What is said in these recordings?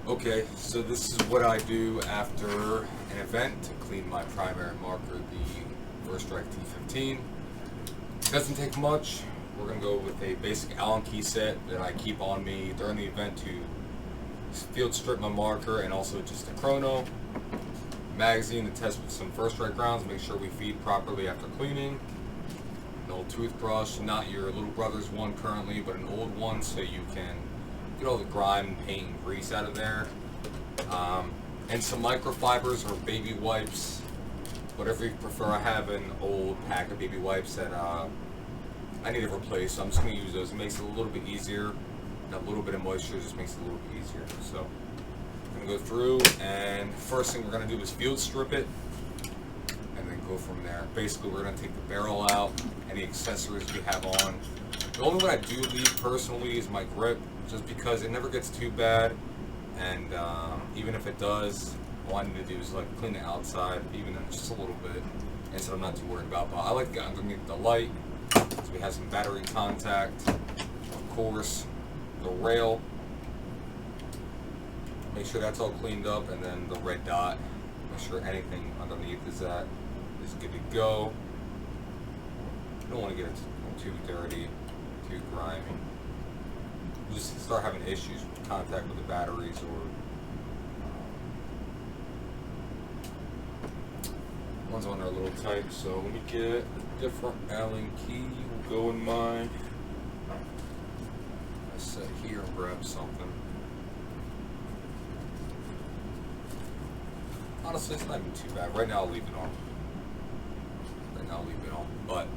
Okay, so this is what I do after an event to clean my primary marker, the First Strike T15. Doesn't take much. We're going to go with a basic Allen key set that I keep on me during the event to field strip my marker, and also just a chrono. Magazine to test with some First Strike rounds, make sure we feed properly after cleaning. An old toothbrush, not your little brother's one currently, but an old one, so you can get all the grime, paint, and grease out of there. And some microfibers or baby wipes, whatever you prefer. I have an old pack of baby wipes that I need to replace, so I'm just going to use those. It makes it a little bit easier. That little bit of moisture just makes it a little bit easier. So I'm going to go through, and first thing we're going to do is field strip it, and then go from there. Basically, we're going to take the barrel out, any accessories we have on. The only one I do leave personally is my grip, just because it never gets too bad, and even if it does, all I need to do is like clean the outside, even just a little bit, and so I'm not too worried about. But I like to get underneath the light, so we have some battery contact, of course, the rail. Make sure that's all cleaned up, and then the red dot. Make sure anything underneath is good to go. You don't want to get it too dirty, too grimy. You just start having issues with contact with the batteries, or ones on there a little tight. So let me get a different Allen key. We'll go in mine. I sit here and grab something. Honestly, it's not even too bad. Right now, I'll leave it on. But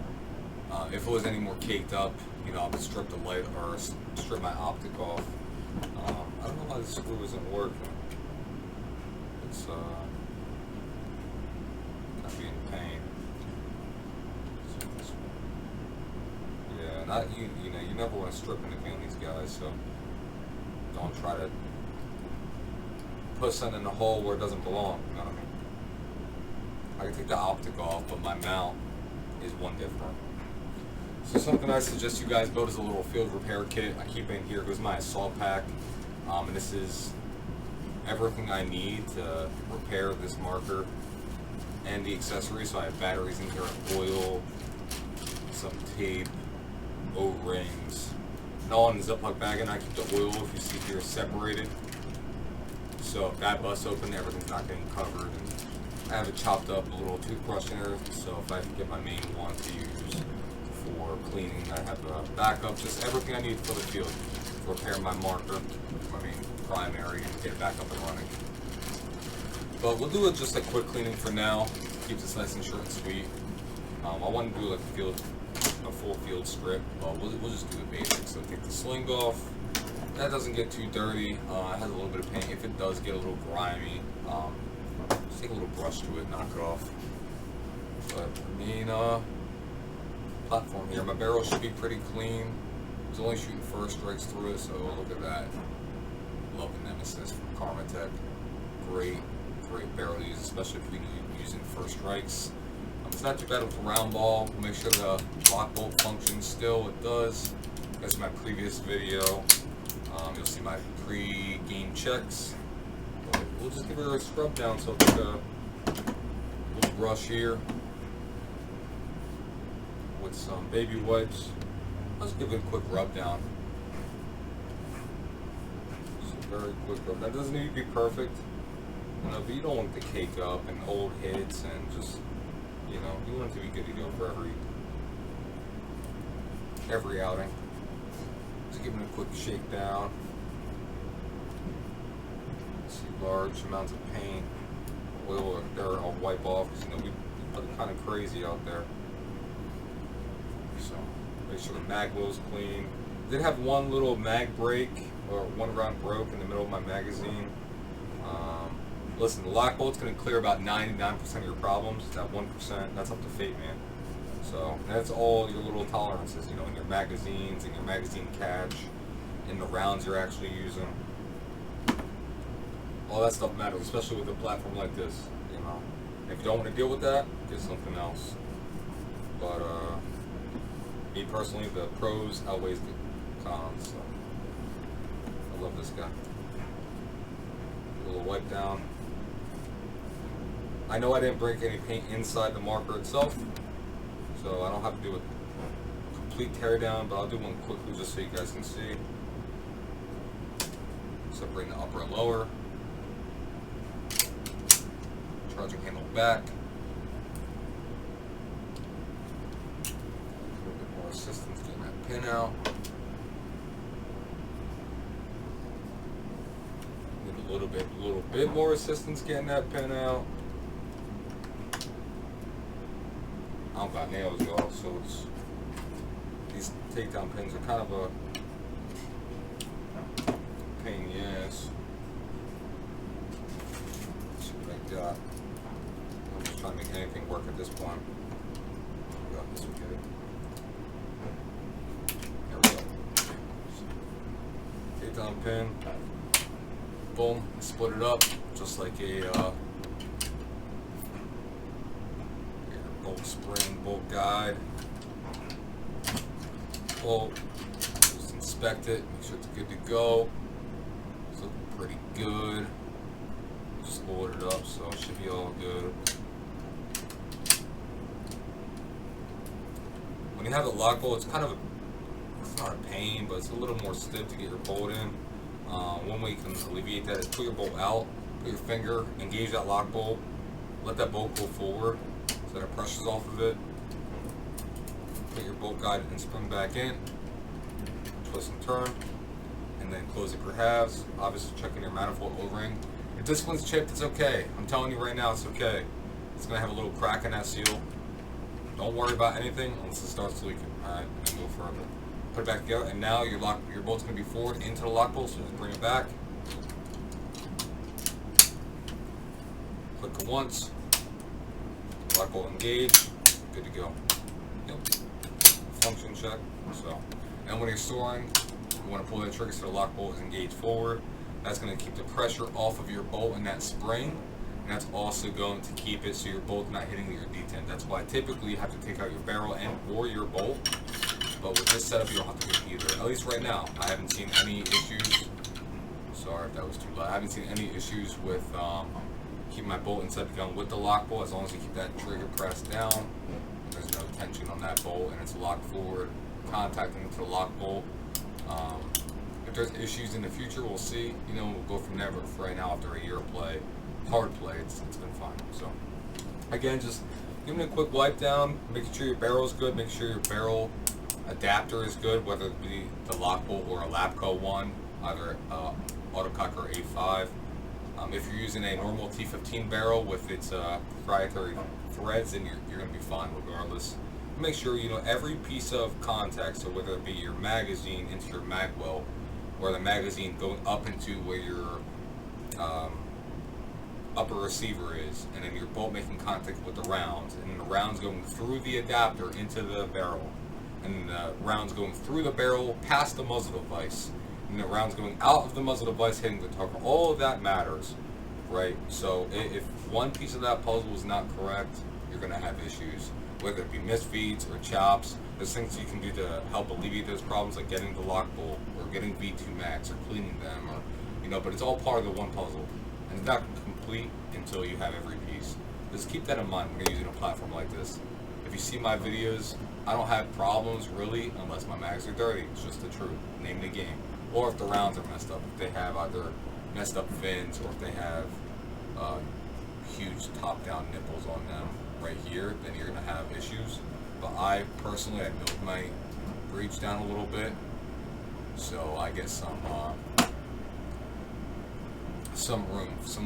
if it was any more caked up, you know, I'll strip the light or strip my optic off. I don't know why this screw isn't working. It's kind of being a pain. Yeah, not you. You know, you never want to strip anything on these guys, so don't try to put something in a hole where it doesn't belong. You know what I mean? I can take the optic off, but my mount is one different. So something I suggest you guys build is a little field repair kit. I keep in here. Goes my assault pack, and this is everything I need to repair this marker and the accessories. So I have batteries in here, oil, some tape, O-rings, and all in a Ziploc bag. And I keep the oil, if you see here, separated. So if that busts open, everything's not getting covered. And I have it chopped up, a little toothbrush in there, so if I can get my main one to use for cleaning, I have a backup, just everything I need for the field to repair my marker, my main primary, and get it back up and running. But we'll do it just a quick cleaning for now, keep this nice and short and sweet. I want to do like a full field strip, but we'll just do the basics. So take the sling off. That doesn't get too dirty. It has a little bit of paint. If it does get a little grimy, just take a little brush to it, knock it off. But main platform here, my barrel should be pretty clean. It's only shooting first strikes through it, so look at that. Love the Nemesis from Karmatech. Great barrel to use, especially if you're using first strikes. It's not too bad with the round ball. We'll make sure the lock bolt functions still. It does. That's my previous video. You'll see my pre-game checks. But we'll just give it a scrub down. So take a little brush here with some baby wipes. Let's give it a quick rub down. Just a very quick rub. That doesn't need to be perfect, you know, but you don't want it to cake up and old hits, and just, you know, you want it to be good to go for every outing. Just giving it a quick shake down. See large amounts of paint, oil there, I'll wipe off, because, you know, we put it kind of crazy out there. So make sure the mag wheel's clean. Did have one little mag break, or one round broke in the middle of my magazine. Listen, the lock bolt's going to clear about 99% of your problems. That 1%, that's up to fate, man. So that's all your little tolerances, you know, in your magazines, in your magazine catch, in the rounds you're actually using. All that stuff matters, especially with a platform like this, you know. If you don't want to deal with that, get something else. But me personally, the pros outweighs the cons. So I love this guy. a little wipe down. I know I didn't break any paint inside the marker itself, so I don't have to do a complete tear down, but I'll do one quickly just so you guys can see. Separating the upper and lower. Charging handle back. A little bit more assistance getting that pin out. Need a little bit more assistance getting that pin out. I don't got nails, y'all, so it's, these takedown pins are kind of a pain in the ass. Let's see what I got. I'm just trying to make anything work at this point. Got this one good. There we go. Takedown pin. Boom. Split it up just like a bolt spring, bolt guide. Bolt. Just inspect it. Make sure it's good to go. It's looking pretty good. Just load it up, so it should be all good. When you have the lock bolt, it's kind of it's not a pain, but it's a little more stiff to get your bolt in. One way you can alleviate that is pull your bolt out, put your finger, engage that lock bolt, let that bolt go forward so that it pressures off of it. Put your bolt guide and spring back in, twist and turn, and then close it for halves. Obviously checking your manifold O-ring. If this one's chipped, it's okay. I'm telling you right now, it's okay. It's gonna have a little crack in that seal. Don't worry about anything unless it starts leaking. Alright, and then go further. Put it back together, and now your bolt's gonna be forward into the lock bolt, so just bring it back. Click it once. Lock bolt engage. Good to go. Yep. Function check. So, and when you're storing, you want to pull that trigger so the lock bolt is engaged forward. That's going to keep the pressure off of your bolt in that spring, and that's also going to keep it so your bolt's not hitting your detent. That's why typically you have to take out your barrel and or your bolt, but with this setup you don't have to do either. At least right now, I haven't seen any issues. Sorry if that was too loud. I haven't seen any issues with keeping my bolt inside the gun with the lock bolt, as long as you keep that trigger pressed down. There's no tension on that bolt, and it's locked forward, contacting into the lock bolt. If there's issues in the future, we'll see. You know, we'll go from there. But for right now, after a year of play, hard play, it's been fine. So, again, just giving it a quick wipe down, making sure your barrel's good, make sure your barrel adapter is good, whether it be the lock bolt or a Labco one, either Autocock or A5. If you're using a normal T15 barrel with its proprietary threads, then you're going to be fine regardless. Make sure you know every piece of contact, so whether it be your magazine into your mag well, or the magazine going up into where your upper receiver is, and then your bolt making contact with the rounds, and then the rounds going through the adapter into the barrel, and the rounds going through the barrel past the muzzle device, and the rounds going out of the muzzle device hitting the target. All of that matters, right? So if one piece of that puzzle is not correct, you're going to have issues, whether it be misfeeds or chops. There's things you can do to help alleviate those problems, like getting the lock bolt or getting V2 max or cleaning them, or but it's all part of the one puzzle, and it's not complete until you have every piece. Just keep that in mind when you're using a platform like this. If you see my videos, I don't have problems really unless my mags are dirty. It's just the truth, name of the game. Or if the rounds are messed up, if they have either messed up fins or if they have huge top-down nipples on them right here, then you're going to have issues. But I personally, I milled my breech down a little bit, so I get some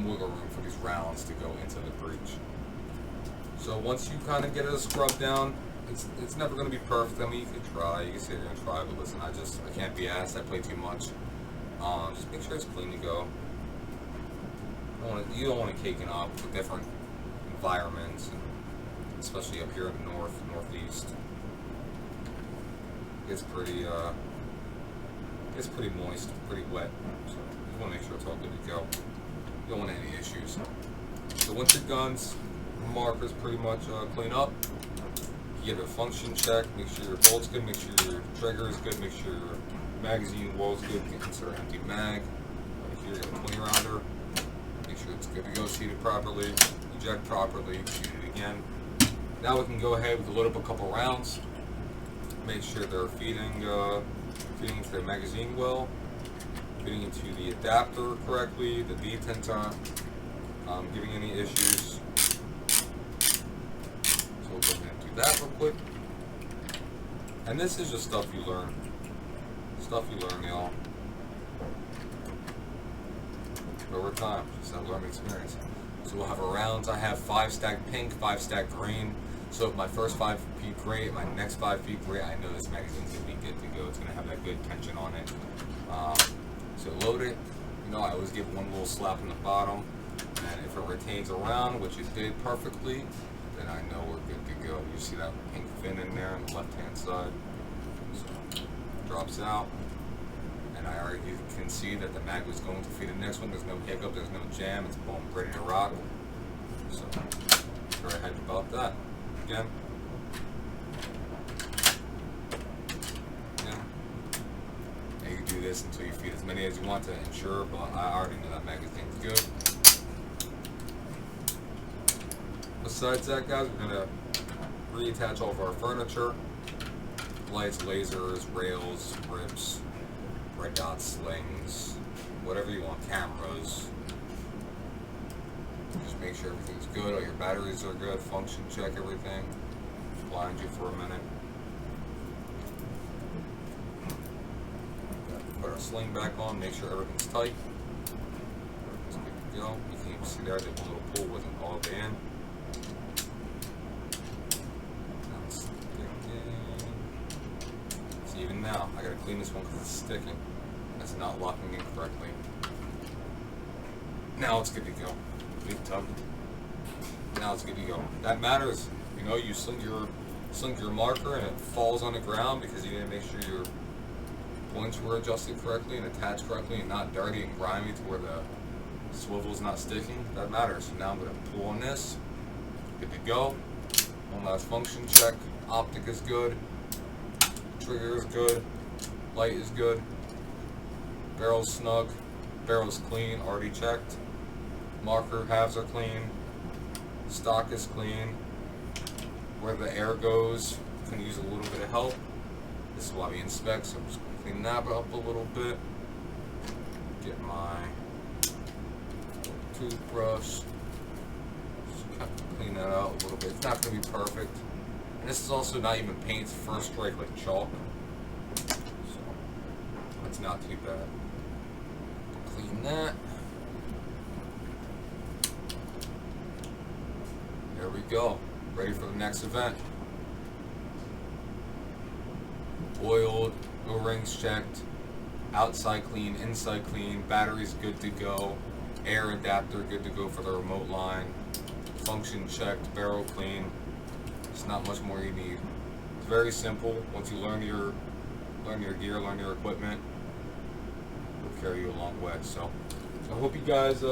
wiggle room for these rounds to go into the breech. So once you kind of get it scrubbed down, it's never going to be perfect. I mean, you can try, you can sit here and try, but listen, I can't be asked. I play too much. Just make sure it's clean to go. You don't want to cake it up with different environments, and especially up here in the northeast. It's pretty moist, pretty wet. So you want to make sure it's all good to go. You don't want any issues. So once your gun's markers pretty much clean up, you give it a function check, make sure your bolt's good, make sure your trigger is good, make sure your magazine wall's good. You can consider empty mag. Right here, you got a 20 rounder. sure it's good to go, seated properly, eject properly, shoot it again. Now we can go ahead, we can load up a couple rounds, make sure they're feeding into the magazine well, fitting into the adapter correctly, the detents aren't giving any issues. So we'll go ahead and do that real quick. And this is just stuff you learn. Stuff you learn, y'all. Over time, just that learning experience. So we'll have our rounds. I have 5 stacked pink, 5 stacked green. So if my first 5 feet gray, my next 5 feet gray, I know this magazine's gonna be good to go. It's gonna have that good tension on it. So load it. You know, I always give one little slap in the bottom, and if it retains around, which it did perfectly, then I know we're good to go. You see that pink fin in there on the left-hand side. So drops out, and I already can see that the mag was going to feed the next one. There's no hiccup, there's no jam. It's boom, ready to rock. So very hyped about that. Again. Yeah. And you can do this until you feed as many as you want to ensure, but I already know that magazine's good. Besides that, guys, we're gonna reattach all of our furniture. Lights, lasers, rails, grips, red dot slings, whatever you want, cameras. Just make sure everything's good, all your batteries are good, function check everything. Blind you for a minute. Put our sling back on, make sure everything's tight. Everything's good to go. You can even see there that the little pull wasn't all the way in. Even now, I gotta clean this one because it's sticking. It's not locking in correctly. Now it's good to go. Big tub. Now it's good to go. That matters. You know, you sling your marker and it falls on the ground because you didn't make sure your points were adjusted correctly and attached correctly and not dirty and grimy to where the swivel's not sticking. That matters. So now I'm gonna pull on this. Good to go. One last function check. Optic is good. Trigger is good, light is good, barrel's snug, barrel's clean, already checked, marker halves are clean, stock is clean, where the air goes can use a little bit of help. This is why we inspect, so I'm just going to clean that up a little bit, get my toothbrush, just kind of clean that out a little bit. It's not going to be perfect. And this is also not even paint, it's First Strike like chalk. So it's not too bad. Clean that. There we go. Ready for the next event. Oiled, O-rings checked, outside clean, inside clean, batteries good to go, air adapter good to go for the remote line, function checked, barrel clean. It's not much more you need. It's very simple. Once you learn your gear, learn your equipment, it'll carry you a long way. So I hope you guys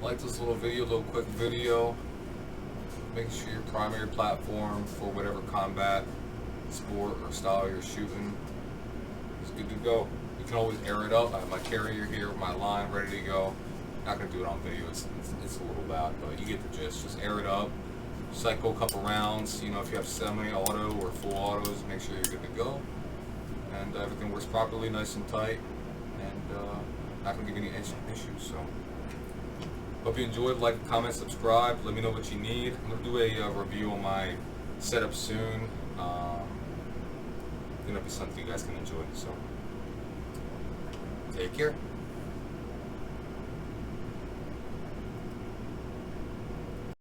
liked this little quick video. Making sure your primary platform for whatever combat, sport, or style you're shooting is good to go. You can always air it up. I have my carrier here with my line ready to go. Not gonna do it on video. It's a little loud, but you get the gist. Just air it up. Cycle a couple rounds. You know, if you have semi-auto or full autos, make sure you're good to go. And everything works properly, nice and tight, and not gonna give you any issues. So, hope you enjoyed. Like, comment, subscribe. Let me know what you need. I'm gonna do a review on my setup soon. Gonna be something you guys can enjoy. So, take care.